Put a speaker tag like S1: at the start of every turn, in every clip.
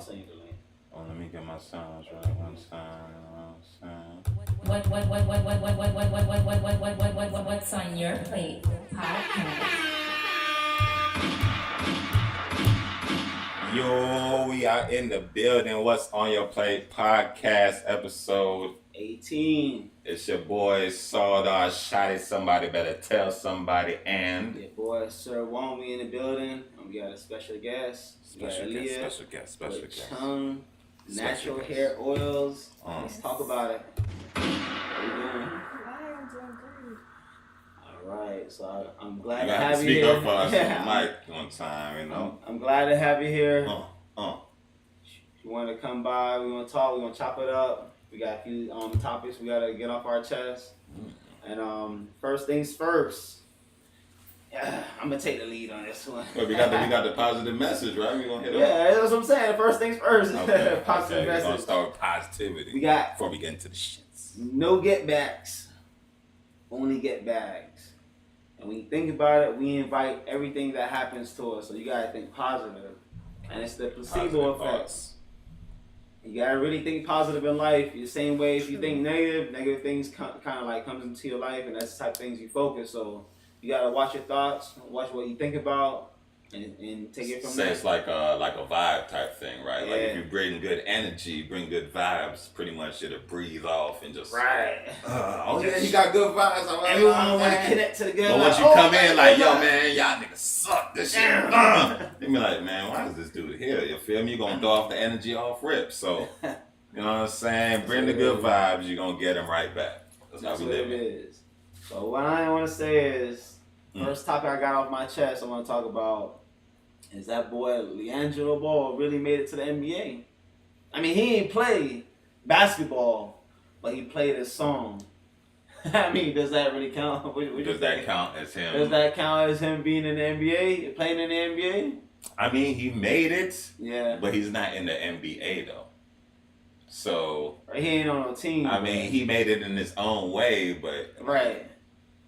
S1: I'll send you the link.
S2: Oh, let me get my sounds right one time.
S3: What's on your plate? Podcast.
S2: Yo, we are in the building. What's on your plate? Podcast episode
S1: 18.
S2: It's your boy Sawdust Shotty. Somebody better tell somebody. And
S1: your boy Sir Wong, we in the building. We got a special guest.
S2: Special guest.
S1: Tongue, natural hair oils. Let's talk about it. How you doing?
S4: Hi, I'm doing good.
S1: All right, so I'm glad
S2: you
S1: to
S2: have
S1: have
S2: to
S1: you
S2: speak
S1: here.
S2: up for us on the mic one time, you know.
S1: I'm glad to have you here.
S2: If
S1: you want to come by, we want to talk, we want to chop it up. We got a few topics we got to get off our chest. And first things first, I'm going to take the lead on this one.
S2: Well, we got the positive message, right? We gonna hit it.
S1: Yeah, that's what I'm saying. First things first.
S2: Okay,
S1: Positive
S2: we're
S1: message.
S2: going to start with positivity.
S1: We got
S2: before we get into the shits.
S1: No get backs, only get bags. And when you think about it, we invite everything that happens to us. So you got to think positive. And it's the placebo effect. You gotta really think positive in life. The same way if you think negative things kind of like comes into your life, and that's the type of things you focus. So you gotta watch your thoughts, watch what you think about, and take it from there.
S2: It's like a vibe type thing, right?
S1: Yeah.
S2: Like if you bring good energy, bring good vibes, pretty much it'll breathe off and just
S1: right.
S2: You got good vibes.
S1: Everyone want to connect together.
S2: But once you come in like, yo man, y'all niggas suck this shit. You be like, man, why is this dude here? You feel me? You gonna throw off the energy off rip. So you know what I'm saying? Bring the good vibes, you're gonna get them right back. That's how we live.
S1: It is. So what I want to say is, first topic I got off my chest I want to talk about is that boy LiAngelo Ball really made it to the NBA. I mean, he ain't played basketball, but he played his song. I mean, does that really count?
S2: Does that count as him?
S1: Does that count as him being in the NBA, playing in the NBA?
S2: I mean, he made it.
S1: Yeah.
S2: But he's not in the NBA though. So
S1: he ain't on no team.
S2: I mean, he made it in his own way, but
S1: right.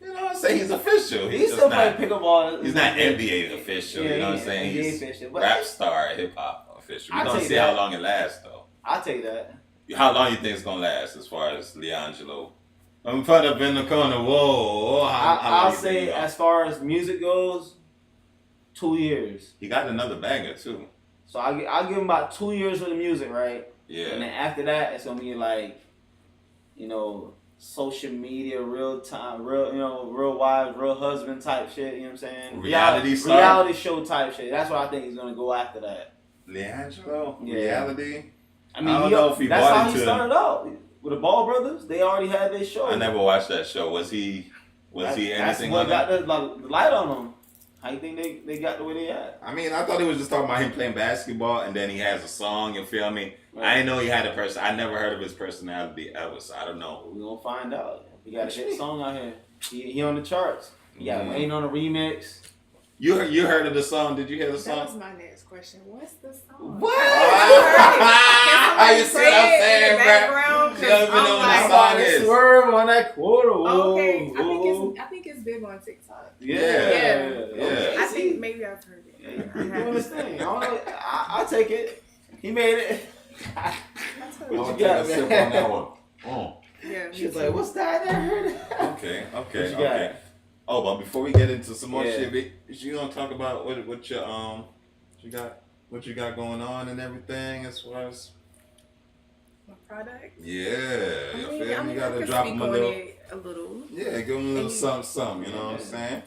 S2: You know what I'm saying? He's official.
S1: He's still playing pickleball.
S2: He's not NBA official.
S1: Yeah,
S2: you know what I'm saying? He's
S1: official,
S2: rap star, hip hop official. We're gonna see how long it lasts though.
S1: I'll take that.
S2: How long you think it's gonna last as far as LiAngelo? I'm put up in the corner. Whoa.
S1: I'll say as far as music goes, 2 years.
S2: He got another banger too.
S1: So I'll give him about 2 years with the music, right?
S2: Yeah.
S1: And then after that, it's gonna be like, social media, real time, real wives, real husband type shit. You know what I'm saying? Reality show type shit. That's what I think he's gonna go after that.
S2: LiAngelo,
S1: yeah.
S2: Reality.
S1: I mean,
S2: I don't know if he
S1: that's
S2: bought
S1: how he started out with the Ball Brothers. They already had their show.
S2: I never watched that show. Was he anything?
S1: That's what got the light on him. How you think they got the way they at?
S2: I mean, I thought he was just talking about him playing basketball, and then he has a song. You feel me? Right. I didn't know he had a person. I never heard of his personality ever, so I don't know.
S1: We gonna find out. He got a hit song out here. He on the charts. He got Wayne on the remix.
S2: You heard of the song? Did you hear the song?
S4: That was my next question. What's the song?
S2: What?
S4: How
S2: you see what I'm saying,
S4: background?
S2: You don't even know what the song is.
S1: Swerve on that quarter.
S4: Okay, I think it's big on TikTok.
S2: Yeah.
S4: I think maybe I've heard it.
S1: You doing this thing? I don't know. I'll take it. He made it.
S2: What you got, man? On that one. Oh.
S4: Yeah.
S1: She's like, what's that? I heard it.
S2: Okay. Oh, but before we get into some more shit, you gonna talk about what your what you got going on and everything as far as
S4: my product?
S2: Yeah. You gotta
S4: I
S2: drop them a little. Yeah, give them a little something. You know what I'm saying?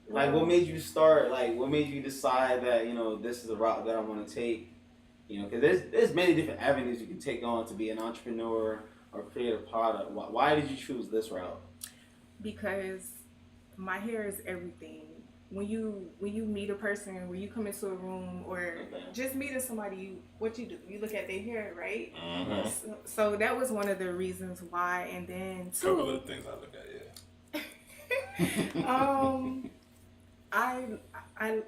S1: Like, what made you start? Like, what made you decide that this is the route that I want to take? Because there's many different avenues you can take on to be an entrepreneur or create a product. Why did you choose this route?
S4: Because my hair is everything. When you meet a person, when you come into a room or just meeting somebody, what you do, you look at their hair, right?
S2: Mm-hmm.
S4: So that was one of the reasons why. And then two,
S2: couple of things I look at,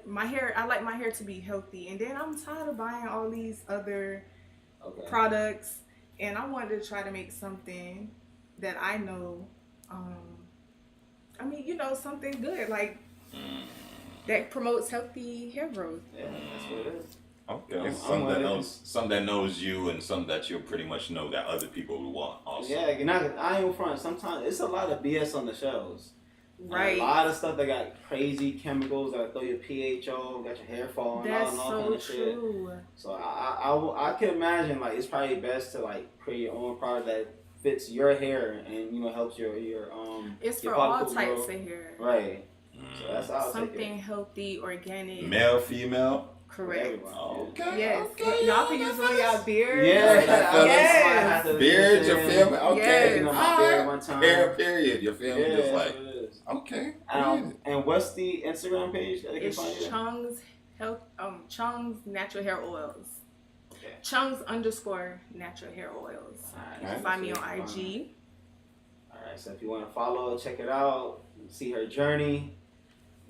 S4: my hair, I like my hair to be healthy, and then I'm tired of buying all these other products, and I wanted to try to make something that I know, something good, like that promotes healthy hair growth.
S1: Yeah, that's what it is.
S2: It's
S1: I'm
S2: something
S1: with
S2: that
S1: it.
S2: something that knows you, and something that you pretty much know that other people will want also.
S1: Yeah, I ain't front. Sometimes it's a lot of BS on the shows.
S4: Right.
S1: A lot of stuff that got crazy chemicals that throw your pH off, got your hair falling out,
S4: That's
S1: and all
S4: so
S1: kind of shit.
S4: true.
S1: So I can imagine like it's probably best to like create your own product that fits your hair and helps your
S4: It's
S1: your
S4: for all
S1: follicles
S4: types
S1: grow.
S4: of hair.
S1: Right. So that's how I take
S4: Something
S1: it.
S4: healthy, organic.
S2: Male, female.
S4: Correct.
S1: Everybody.
S2: Okay.
S4: Yes.
S2: Okay.
S4: Y'all can use it on y'all beard.
S1: Yeah.
S4: Yes.
S2: Beard, you feel me? Okay.
S4: Yes.
S1: My beard one time.
S2: Hair, period. You feel me?
S1: Yeah,
S2: Just
S1: that's
S2: like,
S1: what it is.
S2: okay.
S1: And what's the Instagram page that they can
S4: It's
S1: find you?
S4: Chung's natural hair oils.
S1: Okay.
S4: Chung's _ natural hair oils.
S1: Alright,
S4: You can find me on IG.
S1: Alright, so if you want to follow, check it out, see her journey,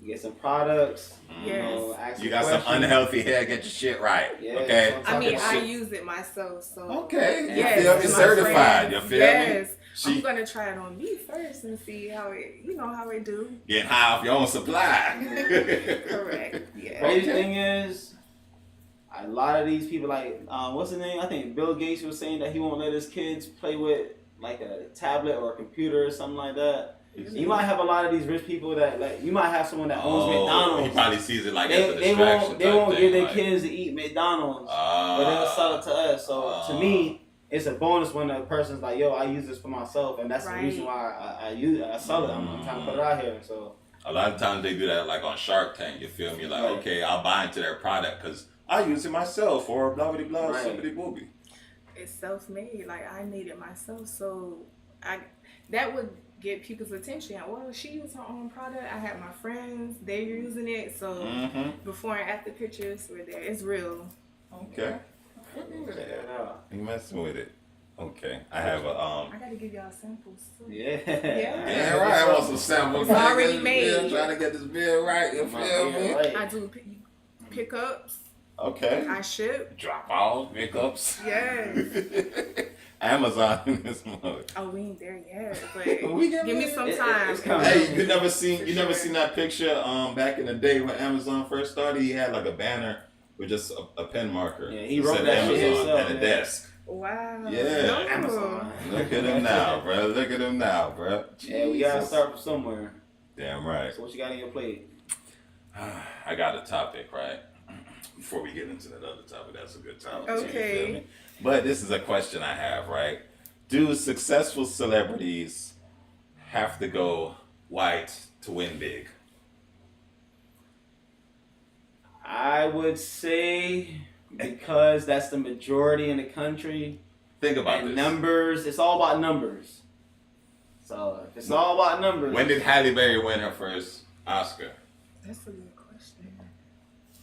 S1: get some products.
S4: Yes.
S1: Ask
S2: You
S1: some
S2: got some
S1: questions.
S2: unhealthy hair, get your shit right.
S1: Yeah,
S2: Okay.
S4: I mean, I
S2: Shit.
S4: use it myself, so.
S2: Okay. You
S4: Yes,
S2: feel me?
S4: and my
S2: Certified.
S4: friends.
S2: You feel me?
S4: Yes. I'm
S2: She
S4: gonna try it on me first and see how it do.
S2: getting high off your own supply.
S4: Correct. Yeah.
S1: Crazy thing is, a lot of these people, like, what's his name? I think Bill Gates was saying that he won't let his kids play with like a tablet or a computer or something like that. You might have a lot of these rich people that, like, you might have someone that owns
S2: He
S1: McDonald's.
S2: probably sees it like as a
S1: They
S2: distraction.
S1: they won't
S2: type
S1: give
S2: thing,
S1: their kids to eat McDonald's, but they'll sell it to us. So to me, it's a bonus when a person's like, "Yo, I use this for myself," and that's the reason why I sell it. I'm trying to put it out here. So
S2: a lot of times they do that, like on Shark Tank. You feel me? Like,
S1: Right.
S2: okay, I'll buy into their product because I use it myself, or blah blah blah,
S1: Right.
S2: somebody booby.
S4: It's self-made. Like, I made it myself, so that would get people's attention. Well, she used her own product. I had my friends; they're using it. So before and after pictures were there. It's real.
S2: Okay.
S1: check it out.
S2: You messing with it? Okay. I have a
S4: I gotta give y'all samples too.
S1: Yeah.
S2: Yeah, right. I want some samples.
S4: It's already
S2: Get this
S4: made.
S2: bill, trying to get this bill right. You feel me?
S1: Right.
S4: I do pickups.
S2: Okay.
S4: I ship.
S2: Drop off, pickups.
S4: Yes.
S2: Amazon in this mode.
S4: Oh, we ain't there yet, but
S2: We
S4: give me some
S1: It-
S4: time.
S1: it's coming.
S2: Hey, you never seen that picture back in the day when Amazon first started? He had like a banner with just a pen marker.
S1: Yeah, he
S2: It
S1: wrote
S2: said
S1: that shit
S2: Amazon
S1: himself,
S2: and a
S1: yeah.
S2: desk.
S4: Wow.
S2: Yeah.
S4: No.
S1: Amazon.
S2: Look at him now, bro. Look at him now, bro.
S1: Yeah, we gotta
S2: Jesus.
S1: start from somewhere.
S2: Damn right.
S1: So what you got on your plate?
S2: I got a topic, right? Before we get into that other topic, that's a good topic. too, you
S4: Okay.
S2: feel me? But this is a question I have, right? Do successful celebrities have to go white to win big?
S1: I would say because that's the majority in the country.
S2: Think about
S1: And
S2: this.
S1: numbers, it's all about numbers. So if it's all about numbers.
S2: When did Halle Berry win her first Oscar?
S4: That's a good question.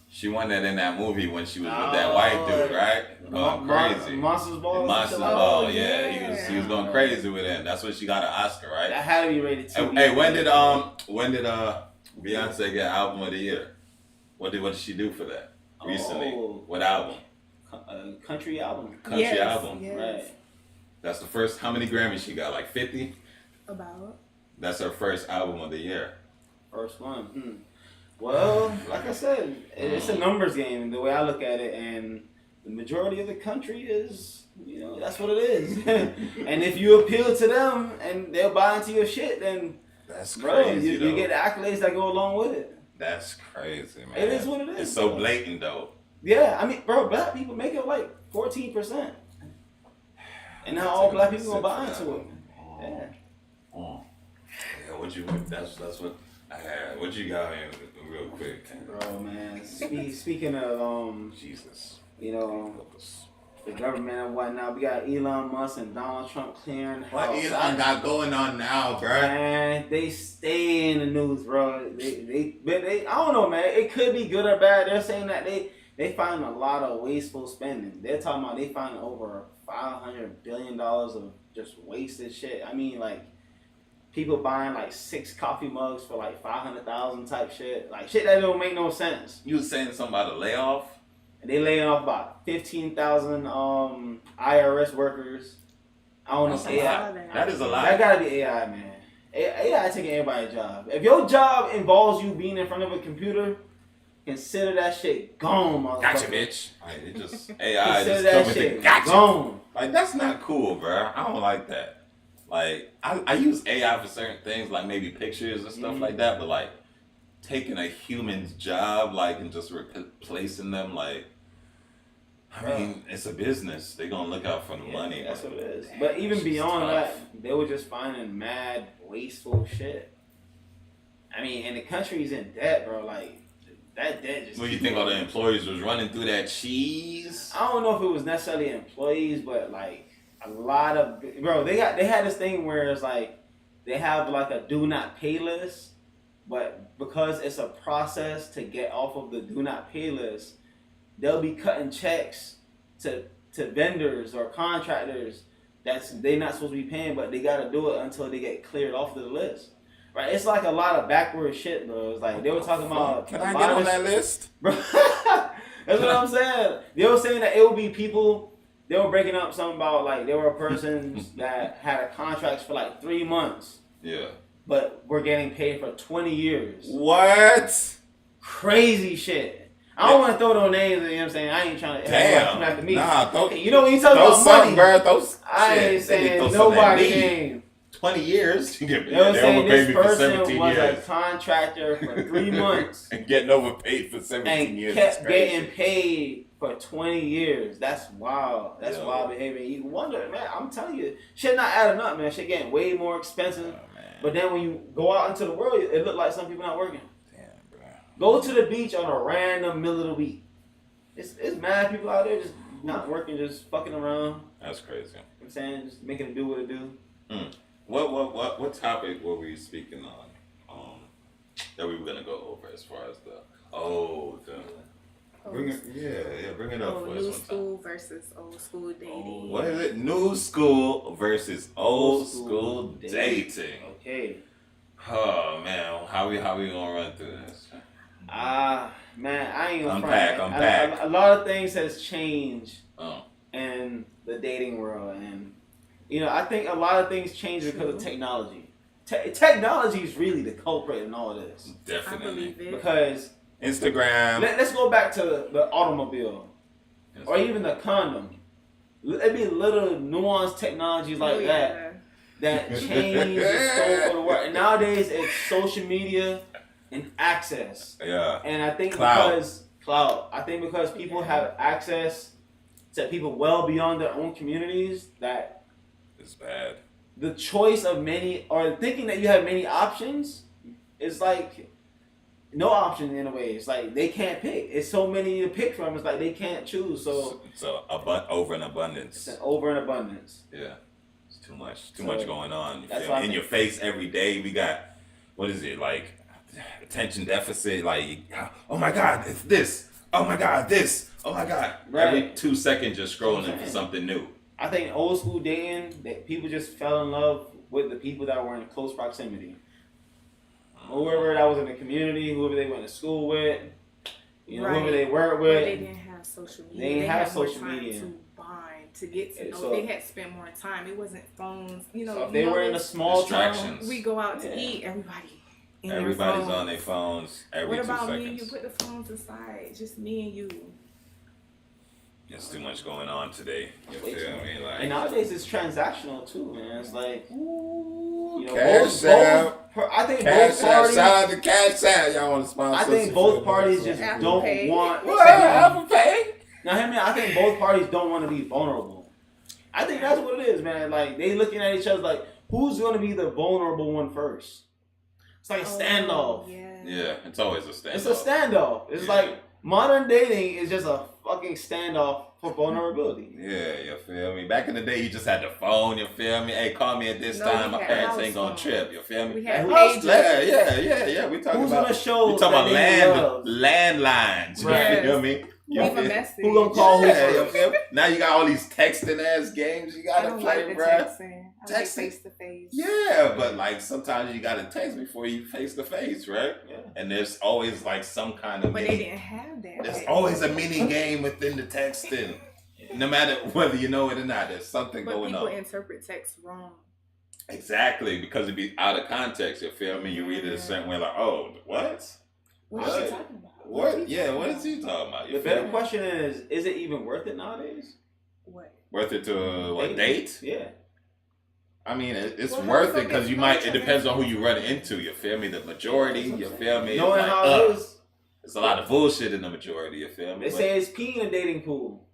S2: She won that in that movie when she was with that white dude, right? Going crazy.
S1: Monsters Ball.
S2: Monsters
S1: something like
S2: Ball,
S1: that.
S2: yeah. He was going crazy with him. That's when she got an Oscar, right?
S1: That had to be rated too.
S2: Hey, when did Beyonce get Album of the Year? What did she do for that recently?
S1: Oh.
S2: What album?
S1: Country album.
S2: Country
S4: Yes,
S2: album.
S4: yes.
S1: Right.
S2: That's the first. How many Grammys she got? Like 50.
S4: About.
S2: That's her first album of the year.
S1: First one. Well, like I said, it's a numbers game the way I look at it, and the majority of the country is, that's what it is. And if you appeal to them and they'll buy into your shit, then
S2: That's
S1: bro,
S2: crazy.
S1: you get the accolades that go along with it.
S2: That's crazy, man.
S1: It is what it is.
S2: It's so blatant though.
S1: Yeah, I mean, bro, black people make up like 14%, and now all black people gonna buy into it. Yeah.
S2: Yeah, that's what I had. What you got in real quick?
S1: Bro, man. Speaking of
S2: Jesus.
S1: The government and whatnot, we got Elon Musk and Donald Trump clearing
S2: What
S1: house.
S2: Elon got going on now, bro?
S1: Man, they stay in the news, bro. They I don't know, man. It could be good or bad. They're saying that they find a lot of wasteful spending. They're talking about they find over $500 billion of just wasted shit. I mean, like, people buying like 6 coffee mugs for like 500,000 type shit. Like shit that don't make no sense.
S2: You was saying something about a layoff?
S1: And they laying off about 15,000 IRS workers. I don't know if AI.
S2: That is a lot.
S1: That gotta be AI, man. AI taking everybody's job. If your job involves you being in front of a computer, consider that shit gone, motherfucker.
S2: Gotcha, bitch. Like, it just AI
S1: Consider
S2: just
S1: that
S2: coming
S1: shit
S2: to gotcha.
S1: gone.
S2: Like, that's not cool, bro. I don't like that. Like, I use AI for certain things, like maybe pictures and stuff like that, but like taking a human's job, like, and just replacing them, like, I mean, it's a business. They're gonna look out for the money.
S1: That's what it is. But even beyond that, they were just finding mad wasteful shit. I mean, and the country's in debt, bro. Like, that debt just.
S2: What do you think all the employees was running through that cheese?
S1: I don't know if it was necessarily employees, but like a lot of they had this thing where it's like they have like a do not pay list, but because it's a process to get off of the do not pay list, they'll be cutting checks to vendors or contractors they're not supposed to be paying, but they gotta do it until they get cleared off the list. Right? It's like a lot of backward shit, bro. It's like they were talking about.
S2: Can I get on that list?
S1: Bro, that's what I'm saying. They were saying that it would be people. They were breaking up something about like there were persons that had a contracts for like 3 months.
S2: Yeah.
S1: But we're getting paid for 20 years.
S2: What?
S1: Crazy shit. I don't want to throw no names. You know what I'm saying? I ain't trying to.
S2: Damn.
S1: After me.
S2: Nah,
S1: you know when you talk about money,
S2: bro,
S1: I ain't saying nobody name.
S2: 20 years. They
S1: were saying this person was
S2: years.
S1: a contractor for 3 months
S2: and getting overpaid for 17 years.
S1: And kept getting paid for 20 years. That's wild. That's wild behavior. You wonder, man, I'm telling you, shit not adding up, man. Shit getting way more expensive. But then when you go out into the world, it look like some people not working.
S2: Damn, bro.
S1: Go to the beach on a random middle of the week. It's mad people out there just not working, just fucking around.
S2: That's crazy.
S1: You know what I'm saying? Just making it do what it do.
S2: What topic were we speaking on? That we were gonna go over as far as bring it up for us.
S4: New school versus old school dating.
S2: What is it? New school versus old school dating.
S1: Okay.
S2: Oh man, how we gonna run through this?
S1: Man, I ain't gonna
S2: Unpack.
S1: A lot of things has changed in the dating world, and you know, I think a lot of things change because of technology. Technology is really the culprit in all of this.
S2: Definitely.
S4: I believe it.
S1: Because
S2: Instagram.
S1: Let's go back to the automobile, or even the condom. It'd be little nuanced technologies like that change the scope of the world. And nowadays, it's social media and access.
S2: Yeah.
S1: And I think because people have access to people well beyond their own communities, that
S2: it's bad.
S1: The choice of many, or thinking that you have many options, is like no option in a way. It's like they can't pick. It's so many to pick from. It's like they can't choose. So
S2: over an abundance.
S1: It's an over an abundance.
S2: Yeah, it's too much. Too much going on.
S1: That's
S2: in your face every day. We got, what is it, like attention deficit? Like, oh my God, it's this. Oh my God, this. Oh my God.
S1: Right.
S2: Every 2 seconds, just scrolling for something new.
S1: I think old school dating, that people just fell in love with the people that were in close proximity. Whoever that was in the community, whoever they went to school with, whoever they worked with.
S4: But they didn't have social media.
S1: They didn't have social
S4: more time
S1: media
S4: to bond, to get to know.
S1: So,
S4: they had to spend more time. It wasn't phones.
S1: So if they were in a small town,
S4: we go out to eat.
S2: Everybody's on their phones every 2 seconds.
S4: What about me and you? Put the phones aside. Just me and you.
S2: There's too much going on today. You feel me? Like,
S1: and nowadays it's transactional too, man. It's like,
S2: Cash App.
S1: I think both parties.
S2: Shout out to Cash App. Y'all want to sponsor?
S1: I think both parties just don't want.
S2: Apple Pay.
S1: Now, I think both parties don't want to be vulnerable. I think that's what it is, man. Like they looking at each other like, who's going to be the vulnerable one first? It's like a standoff.
S2: Yeah, it's always a standoff.
S1: It's a standoff. It's like modern dating is just a fucking standoff for vulnerability.
S2: Yeah, you feel me? Back in the day, you just had the phone, you feel me? Hey, call me at this time. My parents ain't gonna trip, you feel me?
S4: We had
S2: Yeah. We talking about landlines,
S1: right.
S2: You feel me?
S4: Leave a message.
S1: Who gonna call who?
S2: You feel me? Now you got all these texting ass games you gotta play, bro.
S4: Texting face to face.
S2: Yeah, but like sometimes you gotta text before you face to face, right?
S1: Yeah.
S2: And there's always like some kind of.
S4: But they didn't have that.
S2: There's always a mini game within the texting. No matter whether you know it or not, there's something going on.
S4: But people interpret text wrong.
S2: Exactly, because it be out of context. You feel me? You read it a certain way, like, oh, what?
S4: What are you talking about?
S2: What? Yeah, what is he talking about?
S1: The better question is it even worth it nowadays?
S4: What?
S2: Worth it to what, date?
S1: Yeah.
S2: I mean, it's
S4: Well,
S2: worth
S4: how
S2: it because you
S4: come
S2: might.
S4: it's
S2: It depends on who you run into. You feel me? The majority. You feel me?
S1: Knowing
S2: It's
S1: how
S2: like,
S1: it is,
S2: there's a lot of bullshit in the majority. You feel me?
S1: they say it's pee in a dating pool.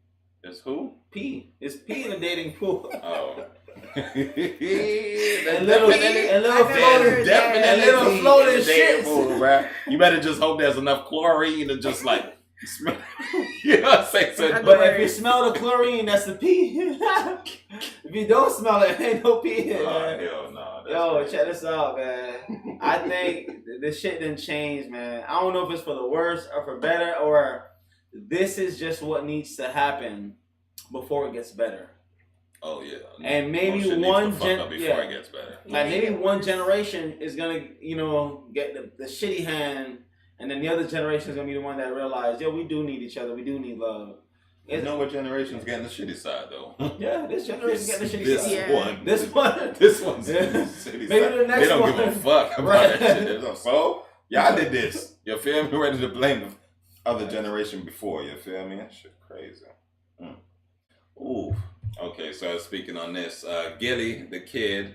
S2: It's who?
S1: Pee. It's pee in a dating pool.
S2: Oh.
S1: And
S2: little
S1: floating,
S4: definitely
S1: little floating shit.
S2: You better just hope there's enough chlorine to just like smell. You know what I'm saying? So,
S1: But if you smell the chlorine, that's the pee. If you don't smell it, ain't no pee in it, man.
S2: Hell no.
S1: Yo, check this out, man. I think this shit didn't change, man. I don't know if it's for the worse or for better, or this is just what needs to happen before it gets better.
S2: Oh yeah.
S1: And maybe
S2: before it gets better.
S1: Like maybe one generation is gonna, get the shitty hand, and then the other generation is gonna be the one that realize, yo, we do need each other. We do need love.
S2: You know what generation's getting the shitty side though?
S1: Yeah, this generation's getting the shitty side.
S2: This one's getting the shitty
S1: Maybe
S2: side.
S1: the next
S2: they don't
S1: one.
S2: give a fuck about that shit. So y'all did this. You feel me? Ready to blame the other generation before. You feel me? That shit crazy. Ooh. Okay, so speaking on this, Gilly, the kid,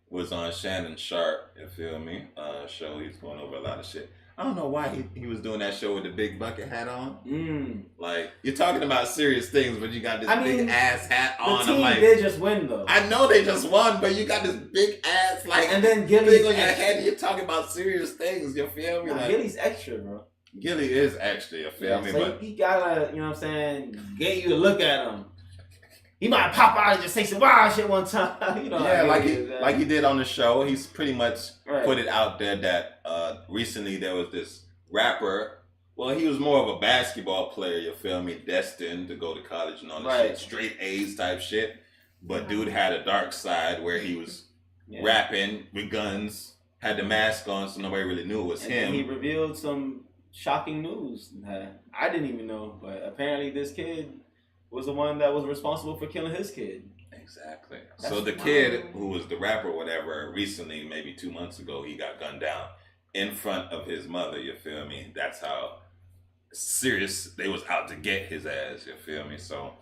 S2: was on Shannon Sharp, you feel me? Show. He's going over a lot of shit. I don't know why he was doing that show with the big bucket hat on. Like, you're talking about serious things, but you got this big ass hat on.
S1: The team did just win, though.
S2: I know they just won, but you got this big ass, like,
S1: and then Gilly's
S2: big on your head. You're talking about serious things, you feel me?
S1: Nah,
S2: like,
S1: Gilly's extra, bro.
S2: Gilly is extra, you feel me?
S1: So
S2: but
S1: he gotta, you know what I'm saying, get you to look at him. He might pop out and just say some wild shit one time.
S2: Like he did on the show. He's pretty much put it out there that recently there was this rapper. Well, he was more of a basketball player, you feel me, destined to go to college and all this shit, straight A's type shit. But dude had a dark side where he was rapping with guns, had the mask on, so nobody really knew it was him.
S1: And he revealed some shocking news that I didn't even know, but apparently this kid was the one that was responsible for killing his kid.
S2: Exactly. So the kid who was the rapper or whatever, recently, maybe 2 months ago, he got gunned down in front of his mother, you feel me? That's how serious they was out to get his ass, you feel me? So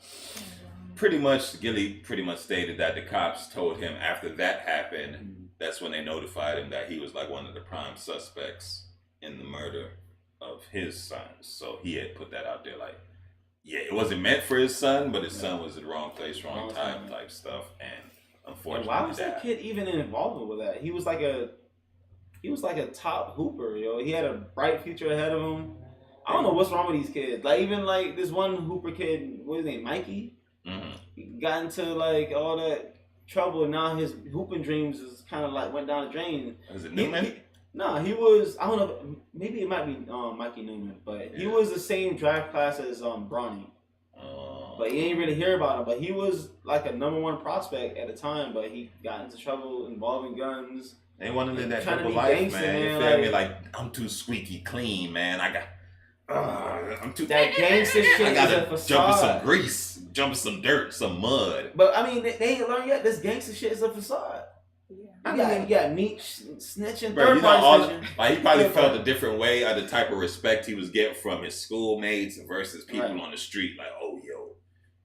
S2: pretty much, Gilly stated that the cops told him after that happened, that's when they notified him that he was like one of the prime suspects in the murder of his sons. So he had put that out there like, yeah, it wasn't meant for his son, but his son was in the wrong place, wrong time type stuff, and unfortunately,
S1: why was that kid even involved with that? He was like a top hooper, yo. He had a bright future ahead of him. I don't know what's wrong with these kids. Like even like this one hooper kid, what is his name, Mikey? He got into like all that trouble, and now his hooping dreams is kind of like went down the drain.
S2: Is it Newman?
S1: No, he was, I don't know, maybe it might be Mikey Newman, but he was the same draft class as Bronny. But you ain't really hear about him. But he was like a #1 prospect at the time, but he got into trouble involving guns.
S2: They want to live that double life, man. You feel me? Like, I'm too squeaky clean, man. I'm too...
S1: That gangster shit
S2: I gotta
S1: is a facade.
S2: jump in some grease, jump in some dirt, some mud.
S1: But, I mean, they ain't learned yet. This gangster shit is a facade. You got meat snitching, third party snitching.
S2: Like he probably felt a different way of the type of respect he was getting from his schoolmates versus people on the street. Like, oh, yo,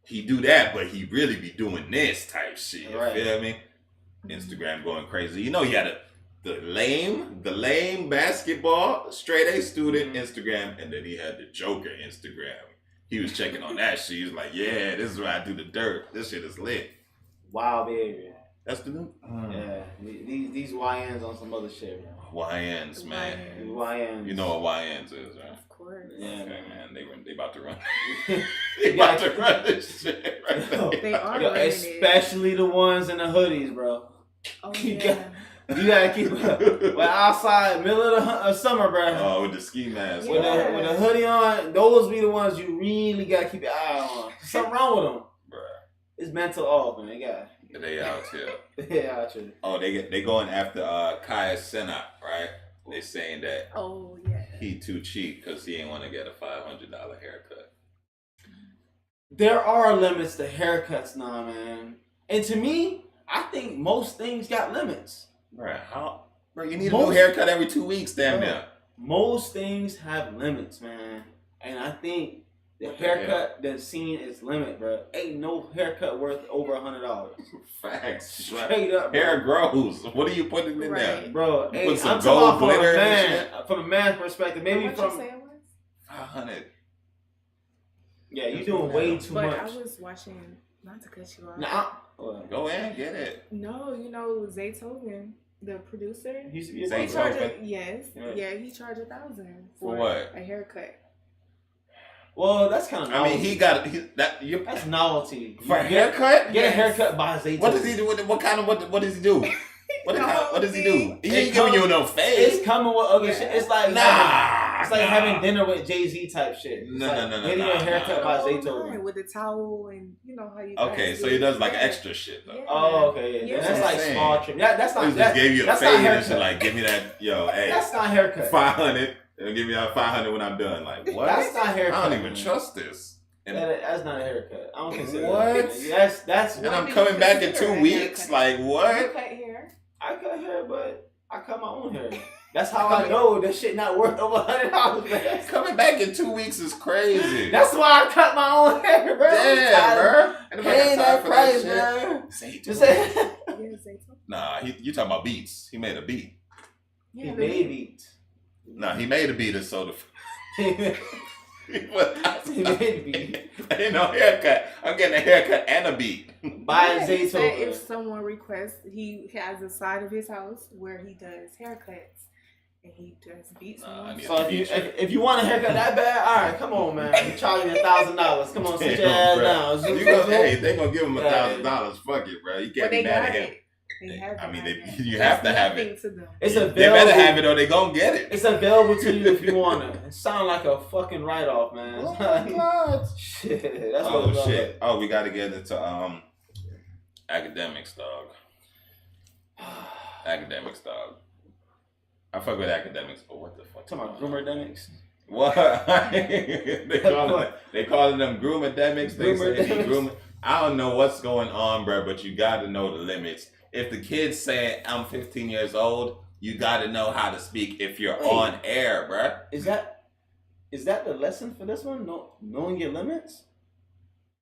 S2: he do that, but he really be doing this type shit. You feel me? Instagram going crazy. You know, he had the lame basketball straight A student Instagram, and then he had the Joker Instagram. He was checking on that shit. He was like, yeah, this is where I do the dirt. This shit is lit.
S1: Wild behavior.
S2: That's the new.
S1: Yeah, these YNs on some other shit, bro.
S2: YNs, man.
S1: YNs.
S2: You know what YNs is, right?
S4: Of course.
S1: Yeah,
S2: okay, man. They about to run. They about to run this shit right now.
S4: They are
S1: especially the ones in the hoodies, bro.
S4: Oh,
S1: you gotta keep well outside, middle of summer, bro.
S2: Oh, with the ski mask.
S1: With a hoodie on, those be the ones you really gotta keep your eye on. Something wrong with them,
S2: bro.
S1: It's mental off, man.
S2: They out here.
S1: They out here.
S2: Oh, they going after Kaya Senat, right? They saying that he too cheap because he ain't want to get a $500 haircut.
S1: There are limits to haircuts now, man. And to me, I think most things got limits.
S2: Right? Bro, you need a new haircut every 2 weeks, damn near.
S1: most things have limits, man. And I think the haircut that's seen its limit, bro. Ain't no haircut worth over $100.
S2: Facts.
S1: Straight up, bro.
S2: Hair grows. What are you putting in there?
S4: Right.
S1: Bro,
S2: You
S1: hey,
S2: put some
S1: I'm
S2: gold
S1: talking about
S2: glitter and shit?
S1: from a man's perspective. Maybe
S4: What
S1: from
S4: you say it was?
S2: 500.
S1: yeah, you doing way too
S4: But
S1: much.
S4: I was watching, not to cut you off.
S1: Nah,
S2: Go in, get it.
S4: No, you know Zaytoven, the producer.
S1: he used to be a
S2: Zay
S4: He
S1: barber.
S4: charged
S2: Zaytoven?
S4: yes,
S1: Yeah.
S4: yeah, he charged $1,000
S2: For what?
S4: A haircut.
S1: Well, that's kind of.
S2: I mean, he got that. You
S1: That's novelty.
S2: for a haircut?
S1: Get a haircut by Zaytoven.
S2: What does he do? What kind of what does he do? What does he do? He ain't
S1: It
S2: giving
S1: come-
S2: you no
S1: It's
S2: face.
S1: coming with other
S4: Yeah.
S1: shit. It's like having dinner with Jay-Z type shit. It's
S2: No,
S1: like
S2: no, no, no,
S1: getting
S2: no,
S1: a haircut by
S4: Oh,
S1: Zaytoven.
S4: mine with the towel and you know how you.
S2: Okay,
S4: guys
S2: so
S4: do
S2: he
S4: it.
S2: does like
S4: Yeah.
S2: extra shit though.
S4: Yeah.
S1: Oh, okay. Yeah.
S4: Yeah.
S1: That's like
S2: Saying.
S1: small trim. Yeah, that's
S2: He
S1: not
S2: just
S1: that.
S2: gave you a
S1: That's
S2: fade
S1: not
S2: and
S1: haircut.
S2: shit like, give me that, yo, hey,
S1: That's not haircut.
S2: 500, and give me that 500 when I'm done. Like what?
S1: That's not haircut.
S2: I don't even
S1: man.
S2: trust this. And,
S1: That's not a haircut. I don't consider
S2: What?
S1: that. That's.
S2: and
S4: What
S2: I'm
S4: do you
S2: coming back in
S4: consider
S2: 2
S4: a
S2: weeks.
S4: haircut?
S2: Like
S4: You
S2: what?
S4: cut hair.
S1: I cut hair, but I cut my own hair. That's how I know that shit not worth over $100, man.
S2: Coming back in 2 weeks is crazy.
S1: That's why I cut my own hair, bro.
S2: Damn, bro. Ain't nobody
S1: Paying
S2: got time
S1: that
S2: for
S1: price,
S2: shit.
S1: man.
S2: Say
S1: Just
S2: it.
S1: say
S4: Yeah, Zaytoven.
S2: Nah, you talking about beats. He made a beat.
S1: he
S4: Yeah,
S1: made beats.
S2: Nah, he made a beat and so
S1: He
S2: the.
S1: made beats.
S2: Ain't no haircut. I'm getting a haircut and a beat.
S1: By
S4: He said
S1: Zaytoven.
S4: if someone requests, he has a side of his house where he does haircuts and he does beats.
S2: Nah,
S4: on
S2: I
S4: them.
S2: need-
S1: So if you want a haircut that bad, all right, come on, man. You charging $1,000. Come on, sit your ass down.
S2: You gonna, hey, they gonna give him
S1: Yeah.
S2: $1,000. Fuck it, bro. You
S4: But
S2: can't
S4: they
S2: be mad
S4: got
S2: at him.
S4: it. They have
S2: I mean,
S4: to have
S2: they-
S4: it.
S2: you
S4: That's
S2: have to have
S4: nothing
S2: it.
S4: to them.
S1: It's
S2: They
S1: available.
S2: better have it or they gonna get it.
S1: It's available to you if you want it. It sound like a fucking write-off, man. It's like, shit. That's what
S2: Oh
S1: it's
S2: shit. Oh, we gotta get into academics, dog. Academics, dog. I fuck with academics, but what the fuck?
S1: Talking about groomer-demics.
S2: What? they calling them groomer-demics. They say he
S1: Groomer-demics.
S2: groomer. I don't know what's going on, bro, but you gotta know the limits. If the kid's saying I'm 15 years old, you gotta know how to speak if you're
S1: Wait.
S2: on air, bro.
S1: Is that the lesson for this one? Knowing your limits?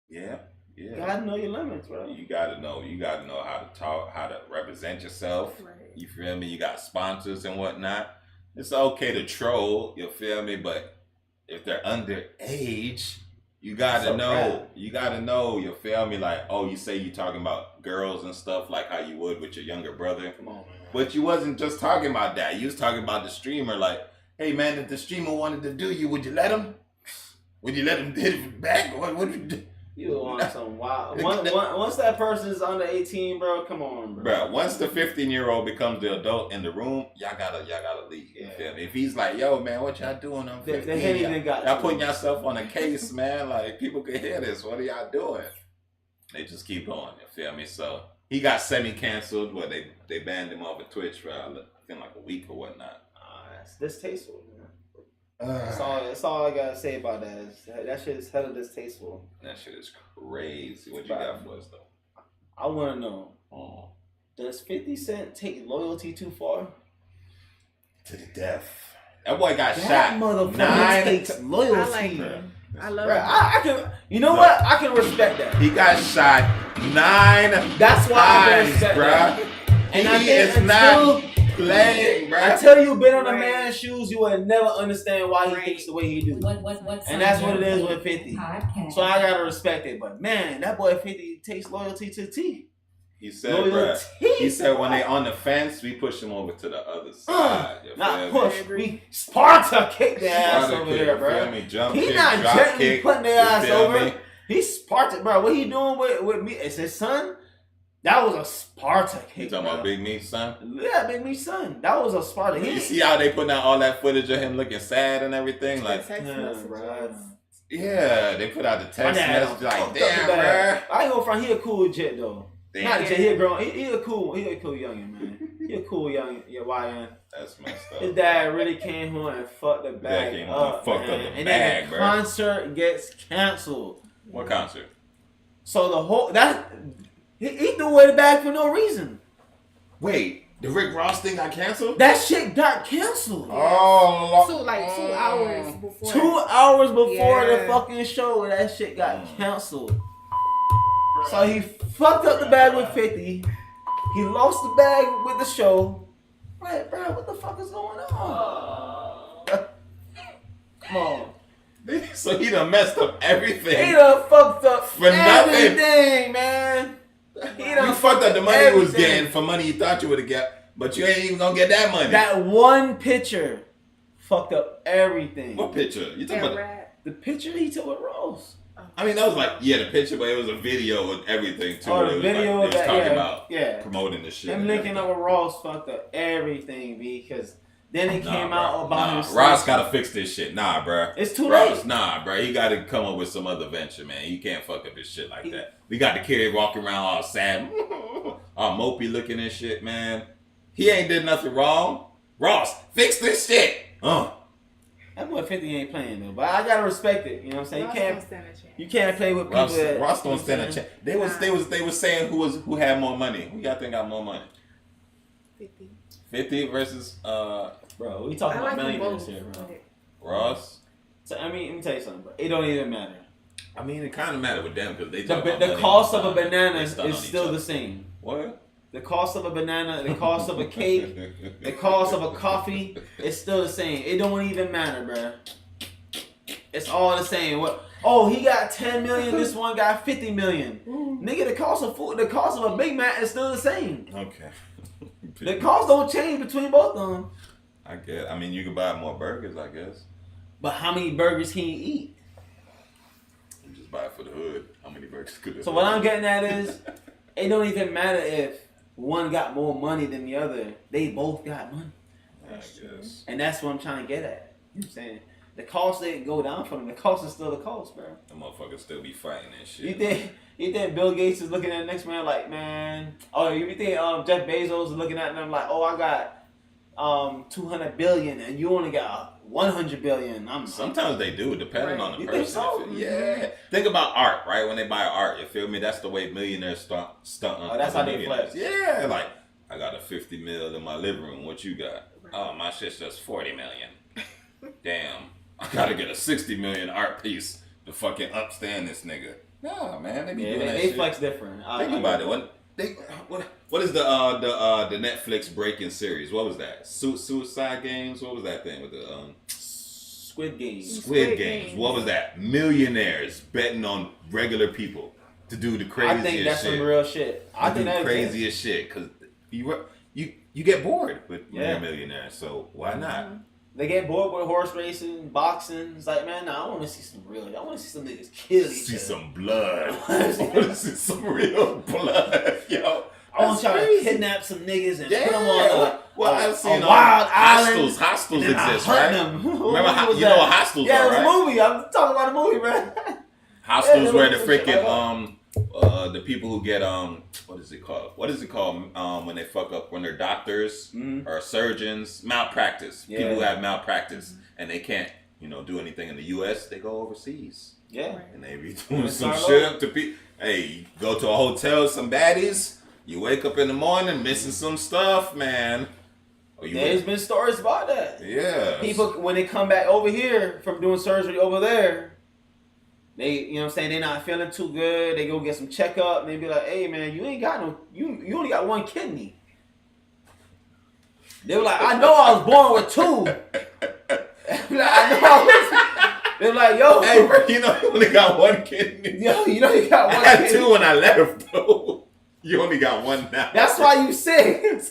S2: Yeah,
S1: You
S2: yeah.
S1: gotta know your limits, bro.
S2: You gotta know. You gotta know how to talk, how to represent yourself.
S4: Right.
S2: You feel me? You got sponsors and whatnot. It's okay to troll, you feel me? But if they're underage, you gotta
S1: So
S2: know.
S1: bad.
S2: You gotta know, you feel me? Like, oh, you say you talking about girls and stuff like how you would with your younger brother.
S1: Come on, man.
S2: But you wasn't just talking about that. You was talking about the streamer. Like, hey man, if the streamer wanted to do you, would you let him? Would you let him hit it back? What would you do?
S1: You on some wild. Once that person's under 18, bro, come on, bro.
S2: Bro, once the 15-year-old becomes the adult in the room, y'all gotta leave. You
S1: Yeah.
S2: feel me? If he's like, yo, man, what y'all doing? I'm
S1: They
S2: 15.
S1: ain't
S2: Y'all,
S1: even got
S2: y'all
S1: to.
S2: putting yourself on a case, man. Like, people can hear this. What are y'all doing? They just keep going. You feel me? So he got semi-canceled where they banned him off of Twitch for I think like a week or whatnot.
S1: It's distasteful, man. That's all I gotta say about that. That shit is hella distasteful.
S2: That shit is crazy. What you got for us though?
S1: I wanna know, does 50 Cent take loyalty too far?
S2: To the death. That boy got
S1: That
S2: shot.
S1: motherfucker takes loyalty.
S4: I like him. I love
S1: Bruh,
S4: him.
S1: I can. You know what? I can respect that.
S2: He got shot 9
S1: That's why I can
S2: times,
S1: respect that.
S2: bruh.
S1: And I
S2: He
S1: think
S2: is not playing, bruh.
S1: until you've been on a
S4: Right.
S1: man's shoes, you will never understand why he
S4: Right.
S1: thinks the way he do.
S3: What's
S1: And
S3: on
S1: that's
S3: your
S1: what it is
S3: plate
S1: with 50.
S3: podcast.
S1: So I gotta respect it. But man, that boy 50 takes loyalty to T.
S2: He said, bruh.
S1: Loyalty.
S2: He said when they on the fence, we push them over to the other side. You
S1: Not
S2: feel me?
S1: push.
S4: I agree.
S1: We Sparta kick their ass
S2: Sparta
S1: over
S2: kick,
S1: there,
S2: you
S1: bro.
S2: feel me? Jump
S1: He
S2: kick,
S1: not
S2: drop
S1: gently
S2: kick.
S1: putting their
S2: you
S1: ass
S2: feel
S1: over.
S2: me?
S1: He's Sparta, bro. What he doing with me? It's his son. That was a Sparta
S2: You
S1: kick.
S2: talking
S1: bro.
S2: about Big Me's son?
S1: Yeah, Big Me son. That was a Sparta.
S2: You see how they putting out all that footage of him looking sad and everything? Like,
S4: Text
S1: Yeah,
S4: messages.
S1: bruh.
S2: yeah, they put out the
S1: My
S2: text
S1: dad
S2: message like,
S1: fucked up
S2: damn,
S1: the bag.
S2: bruh.
S1: I ain't gonna front. He a cool jet though.
S2: Damn.
S1: Not a jet. He a grown. He a cool youngin, man. He a cool young YN.
S2: That's messed up.
S1: His dad really came home and fucked the bag
S2: came home and
S1: up,
S2: fucked up
S1: man.
S2: the
S1: And
S2: bag,
S1: then the
S2: bruh.
S1: concert gets canceled.
S2: What concert?
S1: So the whole he threw away the bag for no reason.
S2: Wait, The Rick Ross thing got canceled?
S1: That shit got canceled.
S2: Oh,
S4: So like 2 hours before.
S1: 2 hours before the
S4: Yeah.
S1: fucking show, that shit got canceled. So he fucked up the bag with 50. He lost the bag with the show. Right, bro, what the fuck is going on? Come on.
S2: So he done messed up everything.
S1: He done fucked up
S2: For nothing.
S1: everything, man. He done
S2: You fucked up the money you was
S1: everything.
S2: getting for money you thought you would have got, but you ain't even gonna get that money.
S1: That one picture fucked up everything.
S2: What picture? You talking
S4: That
S2: about?
S4: rat.
S1: The picture he took with Rose.
S2: I mean, that was like, the picture, but it was a video with everything too.
S1: Oh,
S2: It
S1: the
S2: was
S1: video
S2: like,
S1: of
S2: they was
S1: that,
S2: talking
S1: yeah.
S2: about
S1: Yeah.
S2: promoting the shit.
S1: Him
S2: and
S1: linking up
S2: everything.
S1: with Ross fucked up everything, because then it came out about him.
S2: Ross gotta fix this shit. Nah, bruh.
S1: It's too
S2: Ross,
S1: late.
S2: nah, bruh. He gotta come up with some other venture, man. You can't fuck up his shit like that. We got the kid walking around all sad, all mopey looking and shit, man. He ain't did nothing wrong. Ross, fix this shit.
S1: That boy 50 ain't playing though, but I gotta respect it. You know what I'm saying?
S4: Ross
S1: You
S4: don't
S1: can't,
S4: stand a chance.
S1: you can't play with people.
S2: Ross,
S1: that,
S2: Ross don't
S1: you know
S2: stand a
S1: what I'm
S2: chance.
S1: saying?
S2: They was saying who had more money. Who y'all think got more money?
S4: 50.
S2: 50 versus
S1: Bro, we talking
S4: I
S1: about
S4: like them
S1: millionaires
S4: both.
S1: here, bro.
S2: Ross.
S1: So I mean, let me tell you something, bro. It don't even matter.
S2: I mean, it kind of matter with them because they
S1: The,
S2: talk about
S1: the
S2: money
S1: cost
S2: all
S1: of
S2: the
S1: a
S2: time.
S1: banana
S2: They
S1: is
S2: stun on each
S1: still
S2: other.
S1: the same.
S2: What?
S1: The cost of a banana, the cost of a cake, the cost of a coffee, it's still the same. It don't even matter, bro. It's all the same. What? Oh, he got 10 million. This one got 50 million. Nigga, the cost of food, the cost of a Big Mac is still the same.
S2: Okay.
S1: The cost don't change between both of them.
S2: I guess. I mean, you can buy more burgers, I guess.
S1: But how many burgers can you eat?
S2: You just buy it for the hood. How many burgers could it
S1: So what I'm getting at is, it don't even matter if one got more money than the other. They both got money.
S2: I guess.
S1: And that's what I'm trying to get at. You know what I'm saying? The cost didn't go down for them. The cost is still the cost, bro.
S2: The motherfuckers still be fighting and shit.
S1: You think Bill Gates is looking at the next man like, man? Oh, you think Jeff Bezos is looking at them like, oh, I got 200 billion and you only got 100 billion.
S2: Sometimes they do, depending on the
S1: You
S2: person.
S1: think so?
S2: If yeah. Think about art, right? When they buy art, you feel me? That's the way millionaires stunt on.
S1: Oh, that's
S2: other
S1: how they
S2: millionaires.
S1: flex.
S2: Yeah, like I got a 50 mil in my living room. What you got? Oh, my shit's just 40 million. Damn, I gotta get a 60 million art piece to fucking upstand this nigga. Nah, man, they be doing that
S1: they
S2: shit.
S1: flex different.
S2: Think about it. What is the Netflix breaking series? What was that? Suicide Games? What was that thing with the
S1: Squid Games.
S2: Squid Games? What was that? Millionaires betting on regular people to do the craziest shit.
S1: I think that's some real shit. I think that's
S2: craziest shit because you get bored with when
S1: Yeah.
S2: you're a millionaire. So why not?
S1: They get bored with horse racing, boxing. It's like, man, nah, I want to see some real. I want to see some niggas kill each
S2: See
S1: other.
S2: some blood. I want to see some real blood, yo.
S1: I want
S2: That's
S1: y'all to
S2: crazy.
S1: kidnap some niggas and
S2: Yeah.
S1: put them on
S2: I've seen
S1: a wild island.
S2: Hostels
S1: and then I
S2: exist,
S1: hunt
S2: right?
S1: them.
S2: Remember,
S1: What was
S2: you know
S1: that?
S2: what hostels
S1: Yeah,
S2: are,
S1: it was
S2: right?
S1: a movie. I'm talking about a movie, man.
S2: Hostels
S1: Yeah,
S2: where the
S1: they look shit
S2: freaking the people who get what is it called? What is it called when they fuck up when they're doctors or surgeons malpractice?
S1: Yeah.
S2: People who have malpractice and they can't do anything in the U.S. They go overseas
S1: Yeah.
S2: and they be doing
S1: Yeah,
S2: some
S1: start
S2: shit
S1: over.
S2: up to people. Hey, you go to a hotel, some baddies. You wake up in the morning missing some stuff, man. Or you
S1: There's been stories about that.
S2: yeah.
S1: People, when they come back over here from doing surgery over there, they, you know what I'm saying, they're not feeling too good. They go get some checkup and they be like, hey, man, you ain't got no, you only got one kidney. They were like, I know I was born with two. They're like, yo.
S2: Hey, bro, you only got one kidney.
S1: Yo, you know you got
S2: I
S1: one
S2: had
S1: kidney.
S2: two when I left, though. You only got one now.
S1: That's why you sick.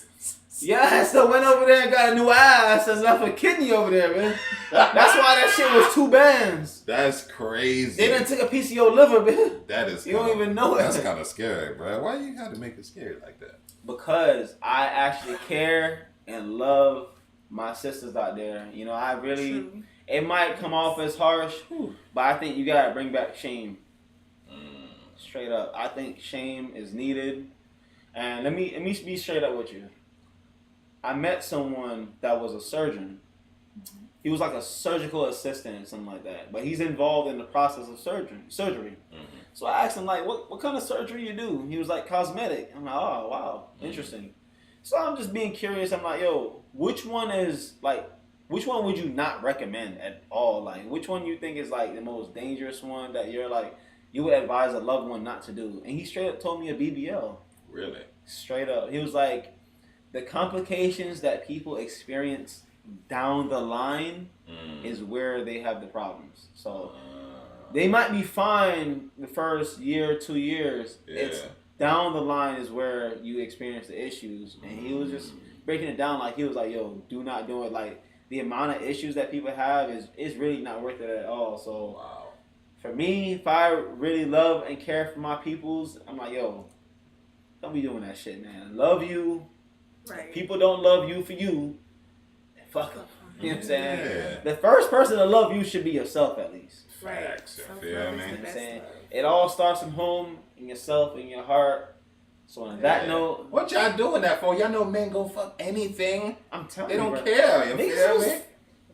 S1: Yeah, so went over there and got a new ass. There's enough a kidney over there, man. That's why that shit was 2 bands.
S2: That's crazy.
S1: They done took a piece of your liver, man.
S2: That is.
S1: You don't even know it.
S2: That's kind of scary, bro. Why you got to make it scary like that?
S1: Because I actually care and love my sisters out there. You know, I really.
S4: True.
S1: It might come off as harsh, but I think you gotta bring back shame. Straight up, I think shame is needed. And let me be straight up with you. I met someone that was a surgeon. He was like a surgical assistant or something like that. But he's involved in the process of surgery.
S2: Mm-hmm.
S1: So I asked him, like, what kind of surgery you do? He was like, cosmetic. I'm like, oh, wow, interesting. So I'm just being curious. I'm like, yo, which one would you not recommend at all? Like, which one you think is like the most dangerous one that you're like, you would advise a loved one not to do? And he straight up told me a BBL.
S2: Really?
S1: Straight up. He was like, the complications that people experience down the line is where they have the problems. So they might be fine the first year, 2 years.
S2: Yeah.
S1: It's down the line is where you experience the issues. And he was just breaking it down. Like, he was like, yo, do not do it. Like, the amount of issues that people have is really not worth it at all. So for me, if I really love and care for my peoples, I'm like, yo, don't be doing that shit, man. Love you.
S4: Right.
S1: If people don't love you for you, then fuck them. You know what I'm saying?
S2: Yeah.
S1: The first person to love you should be yourself, at least.
S4: Right.
S2: Facts, you feel me?
S1: You know what I'm saying? It all starts from home, in yourself, in your heart. So on that note,
S2: what y'all doing that for? Y'all know men go fuck anything.
S1: I'm telling
S2: They
S1: you,
S2: don't
S1: bro.
S2: care. You feel me?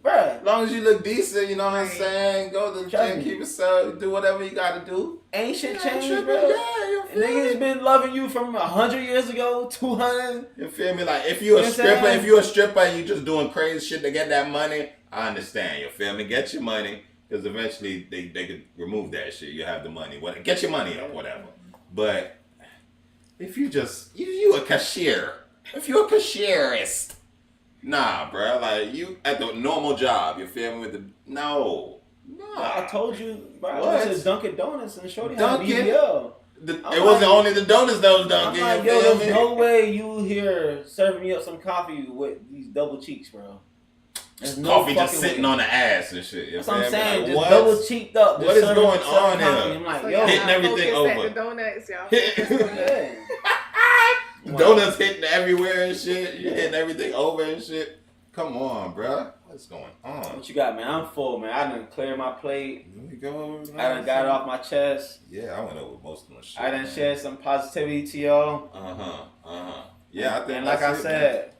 S1: Bruh,
S2: As long as you look decent, you know what I'm saying? Go to the
S1: Trust
S2: gym,
S1: me.
S2: keep yourself, do whatever you gotta do.
S1: ain't shit
S2: Yeah,
S1: changed,
S2: tripping,
S1: bro.
S2: yeah, you feel
S1: Niggas
S2: me?
S1: been loving you from 100 years ago, 200.
S2: You feel me? Like, if you're a
S1: You know what I'm
S2: stripper,
S1: saying?
S2: if you're a stripper and you just doing crazy shit to get that money, I understand. You feel me? Get your money, because eventually they could remove that shit. You have the money. Get your money up, whatever. But if you a cashier, if you're a cashierist, nah, bro. Like, you at the normal job, you feel me? No.
S1: I told you, bro. I
S2: What?
S1: went to Dunkin' Donuts and showed you
S2: Dunkin'?
S1: BBL.
S2: It wasn't only the donuts that was dunking.
S1: I'm like,
S2: You
S1: yo,
S2: feel
S1: there's
S2: me?
S1: no way you here serving me up some coffee with these double cheeks, bro. There's no
S2: Coffee just
S1: fucking
S2: sitting
S1: way.
S2: on the ass and shit. You
S1: That's what I'm
S2: feel me?
S1: saying.
S2: Like,
S1: Just
S2: what?
S1: double cheeked up.
S2: What is
S1: serving
S2: going on
S1: coffee.
S2: here?
S1: I'm like,
S4: So
S1: yo,
S4: y'all
S2: Hitting everything
S4: focus
S2: over.
S4: At the donuts, y'all.
S1: yeah.
S2: Donuts hitting everywhere and shit. You hitting everything over and shit. Come on, bruh. What's going on?
S1: What you got, man? I'm full, man. I done cleared my plate.
S2: Here we go.
S1: I done got it off my chest.
S2: Yeah, I went over most of my shit.
S1: I done
S2: man.
S1: shared some positivity to y'all.
S2: Yeah, I think
S1: And like I
S2: that's it, man.
S1: said,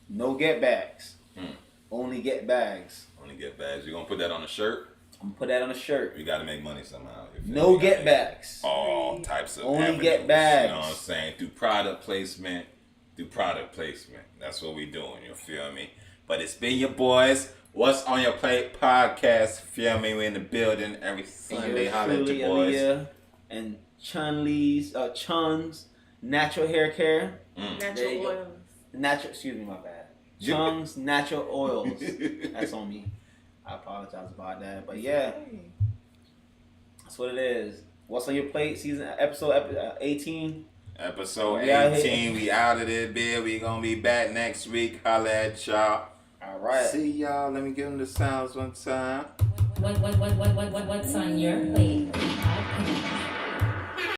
S1: no get backs.
S2: Hmm.
S1: Only get bags.
S2: Only get bags. You gonna put that on a shirt?
S1: I'm gonna put that on a shirt.
S2: You gotta make money somehow. You feel
S1: No
S2: me? You
S1: get
S2: gotta make
S1: backs.
S2: all types of
S1: Only
S2: avenues,
S1: get bags.
S2: You know what I'm saying? Through product placement. That's what we doing. You feel me? But it's been your boys. What's on your plate podcast? Feel me? We in the building every Sunday. Holla at your boys.
S1: Aaliyah and Chun's natural hair care. There you
S4: Natural
S1: go.
S4: oils.
S1: Excuse me, my bad. Chung's natural oils. That's on me. I apologize about that. But yeah, that's what it is. What's on your plate? Episode 18.
S2: Episode
S1: We out
S2: 18. We out of there, bitch. We gonna be back next week. Holla at y'all.
S1: All right.
S2: See y'all. Let me give them the sounds one time.
S3: What's on your plate?